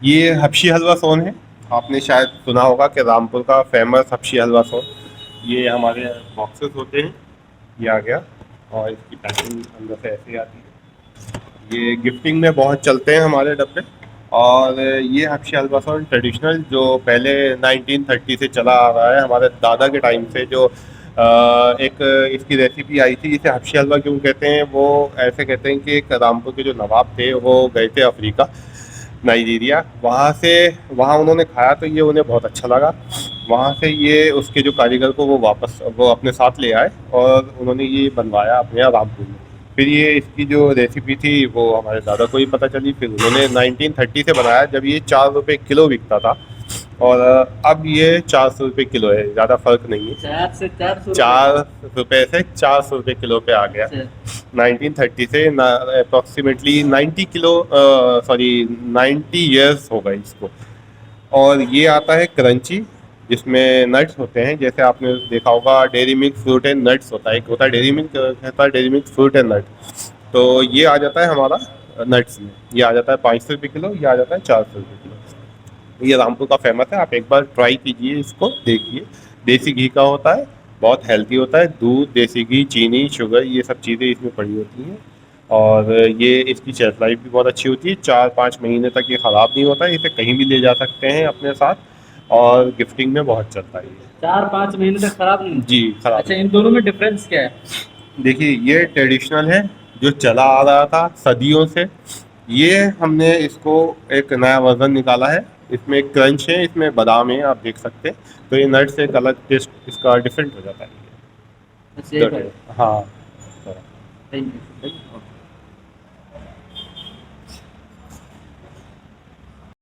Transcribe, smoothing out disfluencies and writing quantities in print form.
ये हबशी हलवा सोन है। आपने शायद सुना होगा कि रामपुर का फेमस हबशी हलवा सोन। ये हमारे बॉक्सेस होते हैं। ये आ गया और इसकी पैकिंग अंदर से ऐसे आती है। ये गिफ्टिंग में बहुत चलते हैं हमारे डब्बे। और ये हबशी हलवा सोन ट्रेडिशनल जो पहले 1930 से चला आ रहा है, हमारे दादा के टाइम से जो एक इसकी रेसिपी आई थी। इसे हबशी हलवा क्यों कहते हैं, वो ऐसे कहते हैं कि एक रामपुर के जो नवाब थे वो गए थे अफ्रीका, नाइजीरिया। वहाँ उन्होंने खाया तो ये उन्हें बहुत अच्छा लगा। वहाँ से ये उसके जो कारीगर को वो अपने साथ ले आए और उन्होंने ये बनवाया अपने यहाँ रामपुर में। फिर ये इसकी जो रेसिपी थी वो हमारे दादा को ही पता चली, फिर उन्होंने 1930 से बनाया जब ये 4 रुपये किलो बिकता था। और अब ये 400 रुपये किलो है, ज़्यादा फर्क नहीं है। 4 से 400 रुपए। 4 रुपये से 400 रुपये किलो पे आ गया। अच्छा। 1930 से अप्रॉक्सीमेटली 90 किलो, सॉरी 90 ईयर्स हो गए इसको। और ये आता है क्रंची, जिसमें नट्स होते हैं। जैसे आपने देखा होगा Dairy Milk fruit and nuts होता है, एक होता है डेयरी मिल्क, होता है Dairy Milk fruit and nut. तो ये आ जाता है हमारा नट्स में। ये आ जाता है 500 रुपये किलो, ये आ जाता है 400 रुपये किलो। ये रामपुर का फेमस है, आप एक बार ट्राई कीजिए, इसको देखिए। देसी घी का होता है, बहुत हेल्दी होता है। दूध, देसी घी, चीनी, शुगर, ये सब चीज़ें इसमें पड़ी होती हैं। और ये इसकी शेल्फ लाइफ भी बहुत अच्छी होती है, 4-5 महीने तक ये ख़राब नहीं होता है। इसे कहीं भी ले जा सकते हैं अपने साथ। और गिफ्टिंग में बहुत चलता है ये। 4-5 महीने तक खराब नहीं जी, होता। ख़राब अच्छा, नहीं इन होता। दोनों में डिफरेंस क्या है? देखिए, ये ट्रेडिशनल है, जो चला आ रहा था सदियों से। ये हमने इसको एक नया वर्जन निकाला है। इसमें एक क्रंच है, इसमें बादाम है, आप देख सकते हैं। तो ये नट से एक अलग टेस्ट इसका डिफरेंट हो जाता है। बस यही फर्क। हाँ। Thank you.